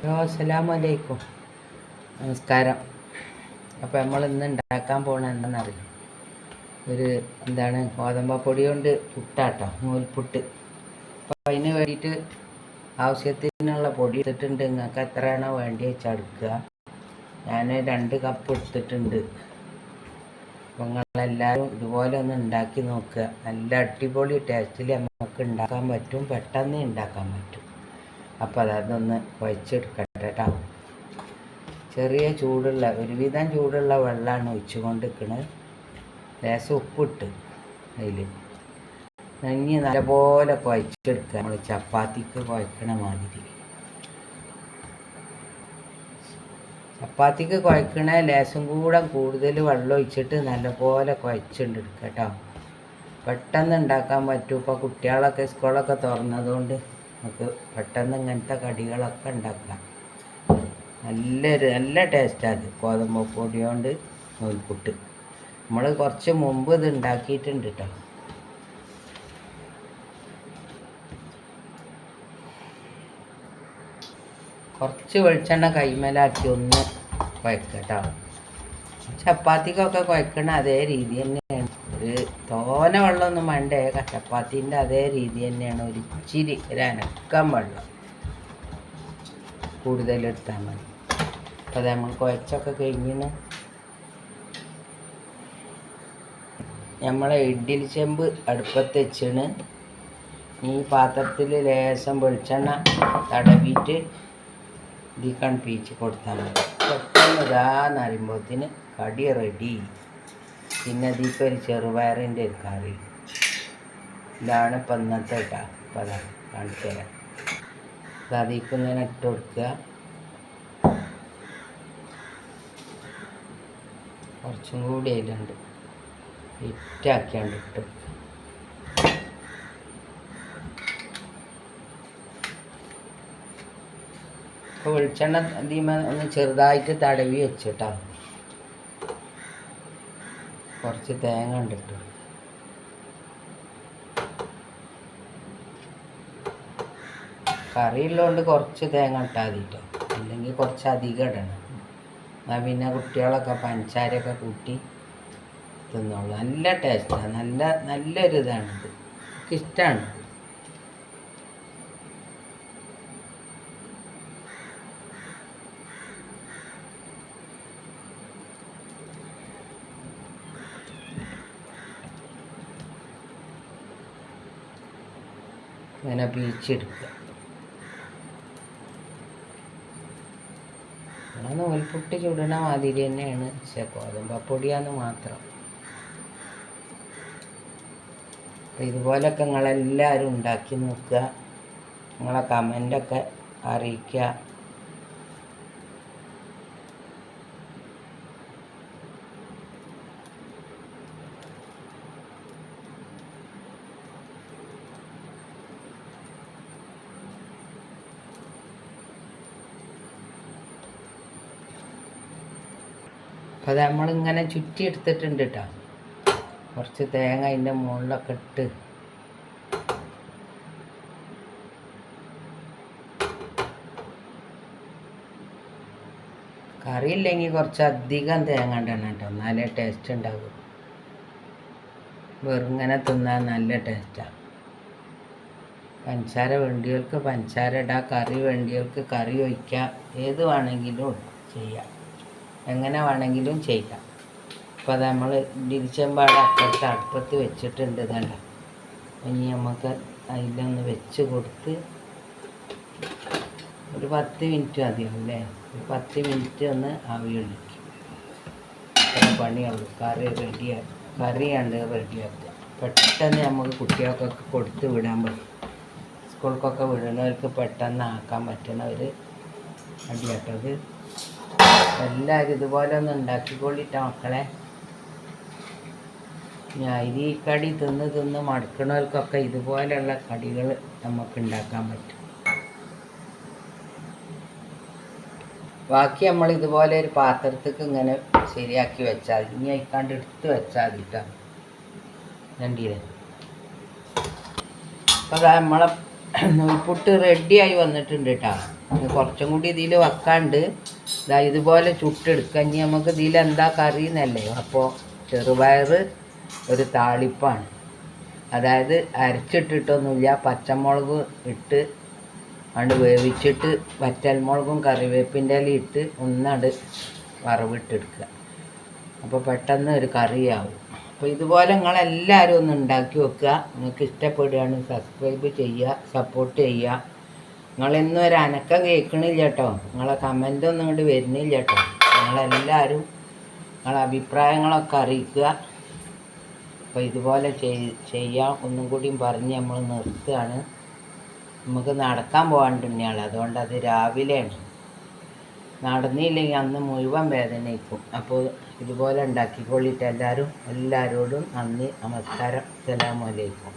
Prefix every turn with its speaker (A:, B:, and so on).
A: Hello അസ്സലാമു അലൈക്കും, നമസ്കാരം. അപ്പോൾ നമ്മൾ ഇന്ന് ഉണ്ടാക്കാൻ പോകണത് എന്താണെന്നറിയാം. ഗോതമ്പപ്പൊടി കൊണ്ട് പുട്ടാട്ടോ, നൂൽപുട്ട്. അപ്പോൾ അതിന് വേണ്ടിയിട്ട് ആവശ്യത്തിനുള്ള പൊടി എടുത്തിട്ടുണ്ട്. നിങ്ങൾക്ക് എത്രയാണോ വേണ്ടി വെച്ചാൽ എടുക്കുക. ഞാൻ 2 കപ്പ് എടുത്തിട്ടുണ്ട്. അപ്പോൾ നിങ്ങളെല്ലാവരും ഇതുപോലെ ഒന്ന് ഉണ്ടാക്കി നോക്കുക. നല്ല അടിപൊളി ടേസ്റ്റിൽ നമുക്ക് ഉണ്ടാക്കാൻ പറ്റും, പെട്ടെന്ന് ഉണ്ടാക്കാൻ പറ്റും. അപ്പോൾ അതൊന്ന് കുഴച്ചെടുക്കട്ടെ കേട്ടോ. ചെറിയ ചൂടുള്ള ഒരുവിധം ചൂടുള്ള വെള്ളമാണ് ഒഴിച്ചു കൊണ്ടിരിക്കുന്നത്. ലേശം ഉപ്പിട്ട് അതിൽ നഞ്ഞ് നല്ലപോലെ കുഴച്ചെടുക്കുക. നമ്മൾ ചപ്പാത്തിക്ക് കുഴക്കണ മാതിരി. ചപ്പാത്തിക്ക് കുഴക്കണ ലേശം കൂടെ കൂടുതൽ വെള്ളം ഒഴിച്ചിട്ട് നല്ലപോലെ കുഴച്ചെടുക്കുക കേട്ടോ. പെട്ടെന്ന് ഉണ്ടാക്കാൻ പറ്റും. ഇപ്പോൾ കുട്ടികളൊക്കെ സ്കൂളൊക്കെ തുറന്നതുകൊണ്ട് നമുക്ക് പെട്ടെന്ന് ഇങ്ങനത്തെ കടികളൊക്കെ ഉണ്ടാക്കാം. നല്ല ടേസ്റ്റാണ് അത്, ഗോതമ്പ് പൊടി കൊണ്ട് നൂൽപുട്ട്. നമ്മൾ കുറച്ച് മുമ്പ് ഇത് ഉണ്ടാക്കിയിട്ടുണ്ട് കേട്ടോ. കുറച്ച് വെളിച്ചെണ്ണ കൈമേലാക്കി ഒന്ന് കുഴക്കുക കേട്ടോ. ചപ്പാത്തിക്കൊക്കെ കുഴക്കണ അതേ രീതി തന്നെയാണ്. ഒരു തോന വെള്ളമൊന്നും വേണ്ടേ, ചപ്പാത്തിൻ്റെ അതേ രീതി തന്നെയാണ്. ഒരു ഇച്ചിരി അനക്കം വെള്ളം കൂടുതലെടുത്താൽ മതി. അപ്പോൾ അത് നമ്മൾ കുഴച്ചൊക്കെ കഴിഞ്ഞിന് നമ്മളെ ഇഡ്ഡലി ചെമ്പ് അടുപ്പത്ത് വെച്ചിന്. ഈ പാത്രത്തിൽ ലേശം വെളിച്ചെണ്ണ തടവിയിട്ട് ഇതിക്കാണ് പീച്ച് കൊടുത്താൽ മതി. പെട്ടെന്ന് ഇതാന്ന് അറിയുമ്പോഴത്തേന് കടി റെഡി. പിന്നെ ഇതിപ്പോൾ ഒരു ചെറുപയറിൻ്റെ ഒരു കറി. ഇതാണ് ഇപ്പം ഇന്നത്തെ കേട്ടോ. അപ്പോൾ അതാ കാണിച്ചു തരാം. അതിലേക്ക് ഇങ്ങനെ ഇട്ട് കൊടുക്കുക. കുറച്ചും കൂടി അതിലുണ്ട് ഹിറ്റാക്കിയാണ്ട് ഇട്ട് കൊടുക്കുക. അപ്പോൾ വെളിച്ചെണ്ണ അതിമ ഒന്ന് ചെറുതായിട്ട് തടവി വെച്ചിട്ടോ. കുറച്ച് തേങ്ങ കണ്ടിട്ട് കറിയുള്ളതുകൊണ്ട് കുറച്ച് തേങ്ങ ഇട്ടാൽ മതി കേട്ടോ. അല്ലെങ്കിൽ കുറച്ച് അധികം ഇടണം. എന്നാൽ പിന്നെ കുട്ടികളൊക്കെ പഞ്ചസാരയൊക്കെ കൂട്ടി തിന്നോളൂ. നല്ല ടേസ്റ്റാണ്, നല്ലൊരു ഇതാണിത്. എനിക്കിഷ്ടമാണ്. ഇങ്ങനെ പീച്ചെടുക്കുക. നൂൽപുട്ട് ചുടണ മാതിരി തന്നെയാണ്, പക്ഷേ ഗോതമ്പപ്പൊടിയാന്ന് മാത്രം. അപ്പം ഇതുപോലൊക്കെ നിങ്ങളെല്ലാവരും ഉണ്ടാക്കി നോക്കുക. നിങ്ങളെ കമൻ്റൊക്കെ അറിയിക്കുക. അപ്പോൾ അത് നമ്മളിങ്ങനെ ചുറ്റി എടുത്തിട്ടുണ്ട് കേട്ടോ. കുറച്ച് തേങ്ങ അതിൻ്റെ മുകളിലൊക്കെ ഇട്ട് കറിയില്ലെങ്കിൽ കുറച്ചധികം തേങ്ങ ഇടണം കേട്ടോ, എന്നാലേ ടേസ്റ്റ് ഉണ്ടാകും. വെറുങ്ങനെ തിന്നാൻ നല്ല ടേസ്റ്റാണ്. പഞ്ചസാര വേണ്ടിയവർക്ക് പഞ്ചസാര ഇടാം, കറി വേണ്ടിയവർക്ക് കറി ഒഴിക്കാം. ഏത് വേണമെങ്കിലും ചെയ്യാം, എങ്ങനെ വേണമെങ്കിലും ചെയ്യാം. അപ്പോൾ അത് നമ്മൾ ഇടിച്ചമ്പാട് അപ്പുറത്ത് അടുപ്പത്ത് വെച്ചിട്ടുണ്ട്. ഇതല്ല, ഇനി നമുക്ക് അതിലൊന്ന് വെച്ച് കൊടുത്ത് ഒരു 10 മിനിറ്റ് മതിയാവും അല്ലേ. ഒരു 10 മിനിറ്റ് ഒന്ന് ആവിയൊഴിക്കും. അത്ര പണിയുള്ളൂ. കറിയാണ്ട് റെഡിയാക്കുക. പെട്ടെന്ന് നമുക്ക് കുട്ടികൾക്കൊക്കെ കൊടുത്ത് വിടാൻ പറ്റും. സ്കൂൾക്കൊക്കെ വിടുന്നവർക്ക് പെട്ടെന്ന് ആക്കാൻ പറ്റുന്ന ഒരു അടിയാട്ടത്. എല്ലാവരും ഇതുപോലെ ഒന്ന് ഉണ്ടാക്കിക്കൊള്ളിട്ട മക്കളെ. അരിക്കടി തിന്ന് മടുക്കണവർക്കൊക്കെ ഇതുപോലെയുള്ള കടികൾ നമുക്ക് ഉണ്ടാക്കാൻ പറ്റും. ബാക്കി നമ്മൾ ഇതുപോലെ ഒരു പാത്രത്തേക്ക് ഇങ്ങനെ ശരിയാക്കി വെച്ചാൽ മതി. ഇനി അയക്കാണ്ട് എടുത്ത് വെച്ചാൽ മതി കേട്ടോ. രണ്ടിലെ അപ്പോൾ നമ്മളെ നൂൽപുട്ട് റെഡിയായി വന്നിട്ടുണ്ട് കേട്ടോ. കുറച്ചും കൂടി ഇതിൽ വെക്കാണ്ട് ഇതുപോലെ ചുട്ടെടുക്കുക. ഇനി നമുക്ക് ഇതിലെന്താ കറി എന്നല്ലേ. അപ്പോൾ ചെറുപയർ ഒരു താളിപ്പാണ്, അതായത് അരച്ചിട്ടിട്ടൊന്നുമില്ല, പച്ചമുളക് ഇട്ട് അണ്ട് വേവിച്ചിട്ട് വറ്റൽമുളകും കറിവേപ്പിൻ്റെ ഇല ഇട്ട് ഒന്നണ്ട് വറവിട്ടെടുക്കുക. അപ്പോൾ പെട്ടെന്ന് ഒരു കറിയാവും. അപ്പോൾ ഇതുപോലെ നിങ്ങളെല്ലാവരും ഒന്ന് ഉണ്ടാക്കി വെക്കുക. നിങ്ങൾക്ക് ഇഷ്ടപ്പെടുകയാണ് സബ്സ്ക്രൈബ് ചെയ്യുക, സപ്പോർട്ട് ചെയ്യുക. നിങ്ങളെന്നും ഒരു അനക്കം കേൾക്കണില്ല കേട്ടോ, നിങ്ങളെ കമൻ്റൊന്നും ഇങ്ങോട്ട് വരുന്നില്ല കേട്ടോ. നിങ്ങളെല്ലാവരും നിങ്ങളെ അഭിപ്രായങ്ങളൊക്കെ അറിയിക്കുക. അപ്പോൾ ഇതുപോലെ ചെയ്യാം. ഒന്നും കൂടിയും പറഞ്ഞ് നമ്മൾ നിർത്തുകയാണ്. നമുക്ക് നടക്കാൻ പോകാണ്ടിരുന്നയാൾ, അതുകൊണ്ട് അത് രാവിലെയാണ്. നടന്നില്ലെങ്കിൽ അന്ന് മുഴുവൻ വേദനയ്ക്കും. അപ്പോൾ ഇതുപോലെ ഉണ്ടാക്കിക്കൊള്ളിട്ട് എല്ലാവരോടും നന്ദി, നമസ്കാരം, അസ്സലാമു അലൈക്കും.